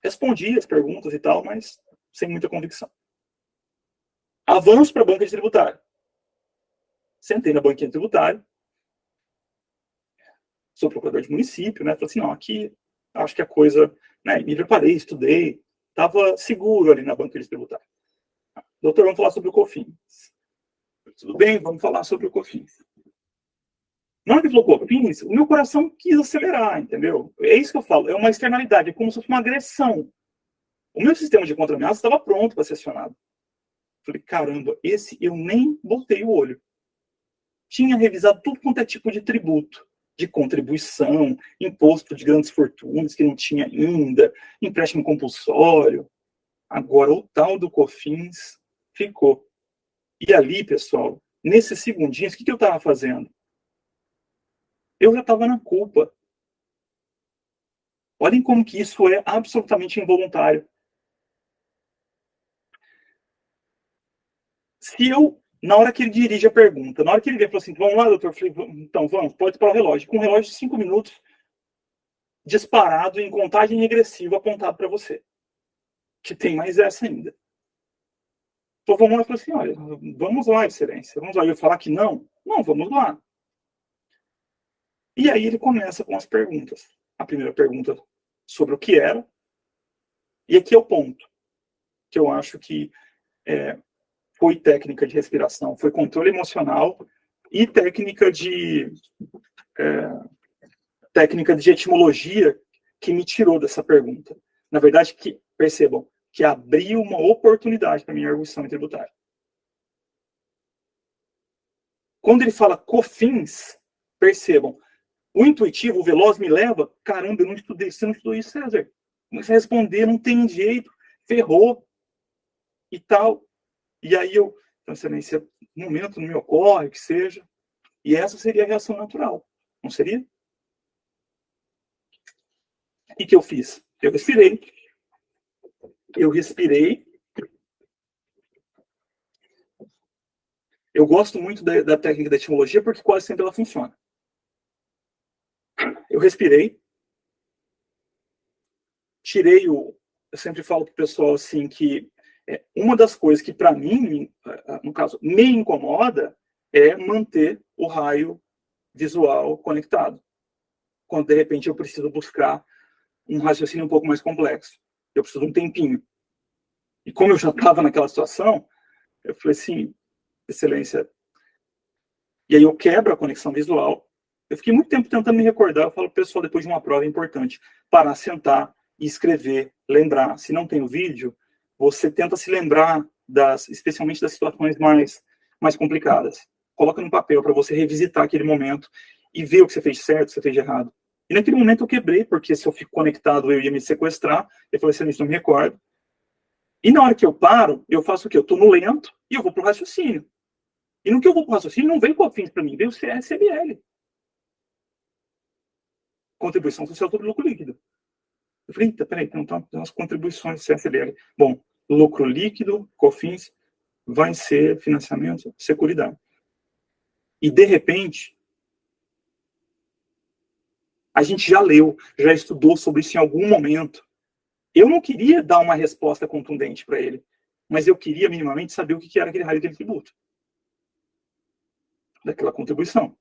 Respondi as perguntas e tal, mas sem muita convicção. Avanço para a banca de tributário. Sentei na banquinha de tributário. Sou procurador de município, né? Falei assim, não, aqui acho que a coisa, né? Me preparei, estudei, estava seguro ali na banca de tributário. Doutor, vamos falar sobre o COFINS. Tudo bem, vamos falar sobre o COFINS. Na hora que falou COFINS, o meu coração quis acelerar, entendeu? É isso que eu falo, é uma externalidade, é como se fosse uma agressão. O meu sistema de contra-ameaça estava pronto para ser acionado. Falei, caramba, esse eu nem botei o olho. Tinha revisado tudo quanto é tipo de tributo, de contribuição, imposto de grandes fortunas, que não tinha ainda, empréstimo compulsório. Agora, o tal do COFINS ficou. E ali, pessoal, nesses segundinhos, o que eu estava fazendo? Eu já estava na culpa. Olhem como que isso é absolutamente involuntário. Se eu, na hora que ele dirige a pergunta, na hora que ele vem e fala assim, vamos lá, doutor, eu falei, então vamos, pode parar o relógio. Com um relógio de 5 minutos, disparado em contagem regressiva apontado para você. Que tem mais essa ainda. Então vamos lá, eu falei assim, olha, vamos lá, excelência, vamos lá. Eu falar que não? Não, vamos lá. E aí ele começa com as perguntas. A primeira pergunta sobre o que era. E aqui é o ponto que eu acho que foi técnica de respiração, foi controle emocional e técnica de etimologia que me tirou dessa pergunta. Na verdade, percebam, que abriu uma oportunidade para minha arguição tributária. Quando ele fala COFINS, percebam, o intuitivo, o veloz me leva, caramba, eu não estudei, você não estudou isso, César. Mas responder, não tem jeito, ferrou e tal. E aí então, excelência, no momento não me ocorre, que seja. E essa seria a reação natural, não seria? O que eu fiz? Eu respirei. Eu gosto muito da técnica da etimologia porque quase sempre ela funciona. Eu respirei. Tirei eu sempre falo para o pessoal assim que uma das coisas que para mim, no caso, me incomoda é manter o raio visual conectado. Quando de repente eu preciso buscar um raciocínio um pouco mais complexo. Eu preciso de um tempinho. E como eu já estava naquela situação, eu falei assim, excelência. E aí eu quebro a conexão visual. Eu fiquei muito tempo tentando me recordar. Eu falo pro pessoal, depois de uma prova é importante, parar, sentar e escrever, lembrar. Se não tem o vídeo, você tenta se lembrar, especialmente das situações mais complicadas. Coloca no papel para você revisitar aquele momento e ver o que você fez de certo, o que você fez de errado. E naquele momento eu quebrei, porque se eu fico conectado, eu ia me sequestrar. Eu falei assim, não me recordo. E na hora que eu paro, eu faço o quê? Eu estou no lento e eu vou para o raciocínio. E no que eu vou para o raciocínio, não vem COFINS para mim, vem o CSLL. Contribuição Social sobre Lucro Líquido. Eu falei, eita, peraí, então tem umas contribuições do CSLL. Bom, lucro líquido, COFINS, vai ser financiamento, Seguridade. E, de repente, a gente já leu, já estudou sobre isso em algum momento. Eu não queria dar uma resposta contundente para ele, mas eu queria minimamente saber o que era aquele raio de tributo. Daquela contribuição.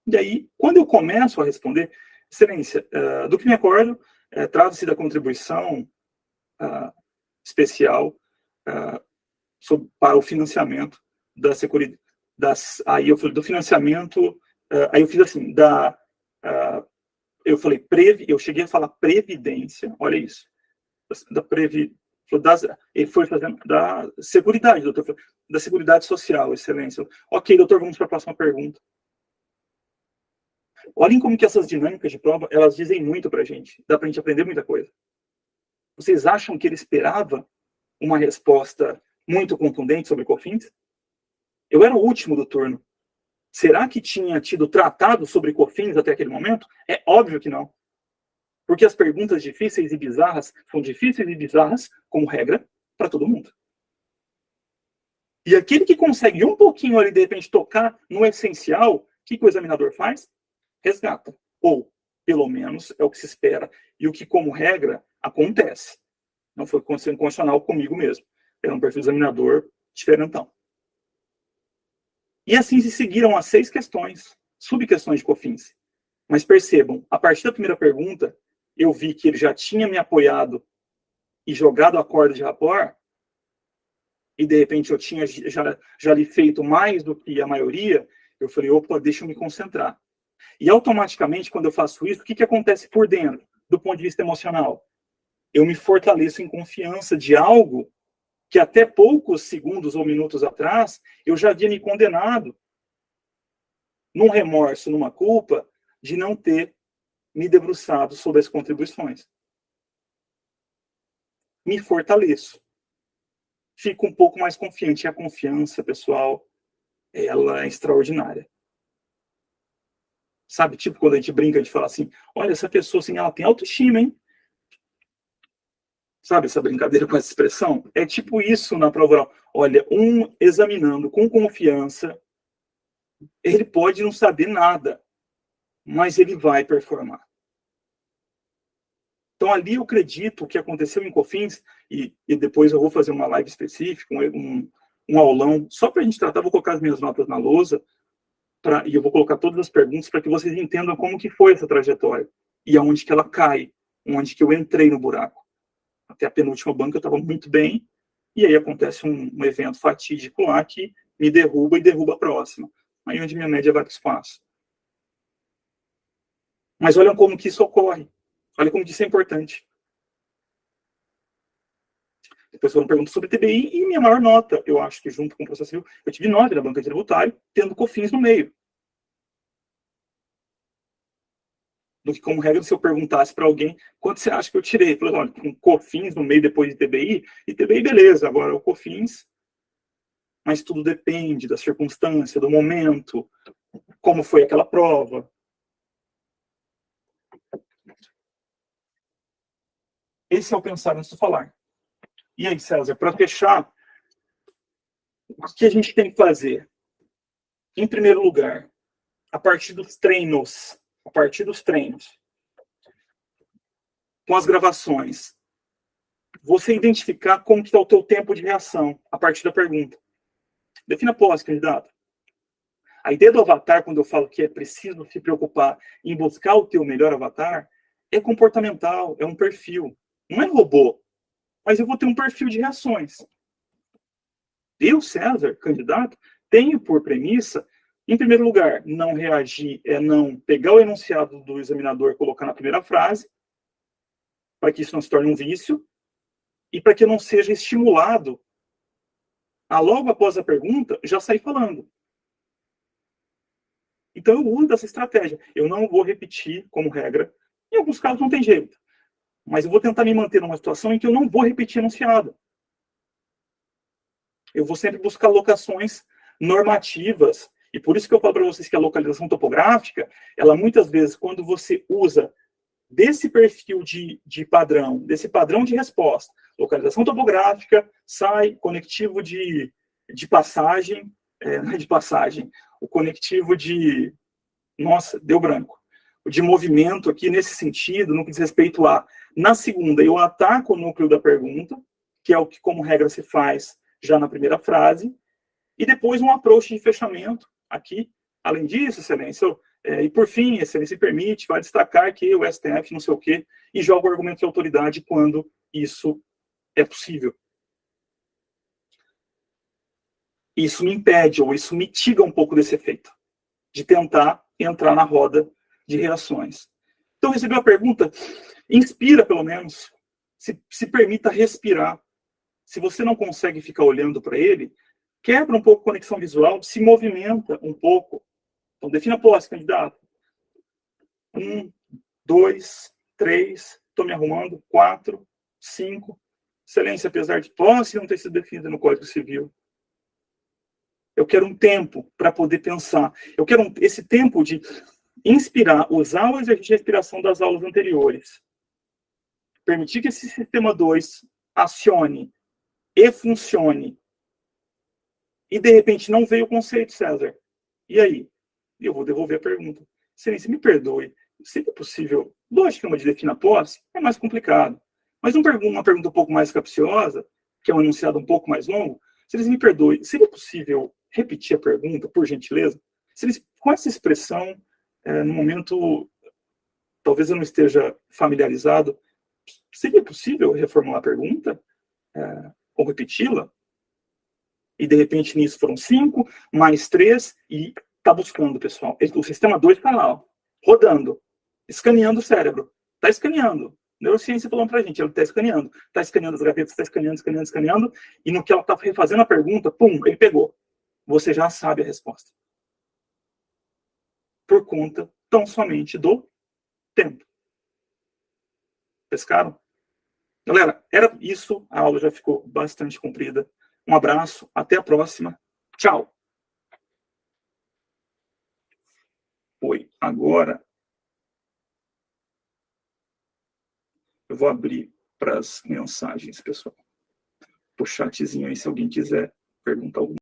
E aí, quando eu começo a responder, excelência, do que me acordo, trata-se da contribuição especial para o financiamento da Seguridade. Aí eu falei do financiamento, aí eu fiz assim, eu falei, eu cheguei a falar previdência, olha isso, ele foi fazendo da Seguridade, doutor, da Seguridade Social, excelência. Ok, doutor, vamos para a próxima pergunta. Olhem como que essas dinâmicas de prova, elas dizem muito para a gente, dá para a gente aprender muita coisa. Vocês acham que ele esperava uma resposta muito contundente sobre COFINS? Eu era o último do turno. Será que tinha tido tratado sobre COFINS até aquele momento? É óbvio que não. Porque as perguntas difíceis e bizarras são difíceis e bizarras, como regra, para todo mundo. E aquele que consegue um pouquinho ali, de repente, tocar no essencial, o que o examinador faz? Resgata. Ou, pelo menos, é o que se espera. E o que, como regra, acontece. Não foi constitucional comigo mesmo. Era um perfil examinador diferentão. E assim se seguiram as 6 questões, subquestões de COFINS. Mas percebam, a partir da primeira pergunta, eu vi que ele já tinha me apoiado e jogado a corda de rapport, e de repente eu tinha já lhe feito mais do que a maioria, eu falei, opa, deixa eu me concentrar. E automaticamente, quando eu faço isso, o que acontece por dentro, do ponto de vista emocional? Eu me fortaleço em confiança de algo que até poucos segundos ou minutos atrás, eu já havia me condenado num remorso, numa culpa, de não ter me debruçado sobre as contribuições. Me fortaleço. Fico um pouco mais confiante. E a confiança, pessoal, ela é extraordinária. Sabe, tipo quando a gente brinca de falar assim, olha, essa pessoa, assim, ela tem autoestima, hein? Sabe essa brincadeira com essa expressão? É tipo isso na prova oral. Olha, examinando com confiança, ele pode não saber nada, mas ele vai performar. Então, ali eu acredito o que aconteceu em COFINS, e depois eu vou fazer uma live específica, um aulão, só para a gente tratar, vou colocar as minhas notas na lousa, e eu vou colocar todas as perguntas para que vocês entendam como que foi essa trajetória, e aonde que ela cai, onde que eu entrei no buraco. Até a penúltima banca eu estava muito bem, e aí acontece um evento fatídico lá que me derruba e derruba a próxima. Aí onde minha média vai para o espaço. Mas olha como que isso ocorre. Olha como que isso é importante. Depois foram perguntas sobre TBI e minha maior nota, eu acho que junto com o processo civil, eu tive 9 na banca de tributário, tendo COFINS no meio. Do que, como regra, se eu perguntasse para alguém quanto você acha que eu tirei. Eu falei, olha, com COFINS no meio depois de TBI, e TBI, beleza, agora o COFINS, mas tudo depende da circunstância, do momento, como foi aquela prova. Esse é o pensar antes de falar. E aí, César, para fechar, o que a gente tem que fazer? Em primeiro lugar, a partir dos treinos, com as gravações, você identificar como que está o teu tempo de reação a partir da pergunta. Defina pós, candidato. A ideia do avatar, quando eu falo que é preciso se preocupar em buscar o teu melhor avatar, é comportamental, é um perfil. Não é robô, mas eu vou ter um perfil de reações. Eu, César, candidato, tenho por premissa, em primeiro lugar, não reagir, é não pegar o enunciado do examinador e colocar na primeira frase, para que isso não se torne um vício, e para que eu não seja estimulado a, logo após a pergunta, já sair falando. Então, eu uso dessa estratégia. Eu não vou repetir como regra. Em alguns casos, não tem jeito. Mas eu vou tentar me manter numa situação em que eu não vou repetir enunciado. Eu vou sempre buscar locações normativas. E por isso que eu falo para vocês que a localização topográfica, ela muitas vezes, quando você usa desse perfil de padrão, desse padrão de resposta, localização topográfica, sai conectivo de passagem, não é de passagem, o conectivo de... Nossa, deu branco. O de movimento aqui, nesse sentido, no que diz respeito a... Na segunda, eu ataco o núcleo da pergunta, que é o que, como regra, se faz já na primeira frase, e depois um approach de fechamento aqui. Além disso, excelência, e por fim, excelência permite, vai destacar que o STF não sei o quê, e joga o argumento de autoridade quando isso é possível. Isso me impede, ou isso mitiga um pouco desse efeito, de tentar entrar na roda de reações. Então, recebeu a pergunta, inspira pelo menos, se permita respirar. Se você não consegue ficar olhando para ele, quebra um pouco a conexão visual, se movimenta um pouco. Então, defina a posse, candidato. 1, 2, 3, estou me arrumando. 4, 5. Excelência, apesar de posse não ter sido definida no Código Civil. Eu quero um tempo para poder pensar. Eu quero esse tempo de inspirar, usar o exercício de respiração das aulas anteriores. Permitir que esse sistema 2 acione e funcione. E, de repente, não veio o conceito, César. E aí? Eu vou devolver a pergunta. Excelência, me perdoe. Seria possível? Lógico que uma de defina posse é mais complicado. Mas uma pergunta um pouco mais capciosa, que é um enunciado um pouco mais longo, Excelência, me perdoe. Seria possível repetir a pergunta, por gentileza? Excelência, com essa expressão, no momento, talvez eu não esteja familiarizado, seria possível reformular a pergunta? Ou repeti-la? E, de repente, nisso foram 5, mais 3, e está buscando, pessoal. O sistema 2 está lá, ó, rodando, escaneando o cérebro. Está escaneando. Neurociência falando para a gente, ele está escaneando. Está escaneando as gavetas, está escaneando, e no que ela está refazendo a pergunta, pum, ele pegou. Você já sabe a resposta. Por conta, tão somente, do tempo. Pescaram? Galera, era isso. A aula já ficou bastante comprida. Um abraço, até a próxima. Tchau. Foi. Agora, eu vou abrir para as mensagens, pessoal. O chatzinho aí, se alguém quiser perguntar alguma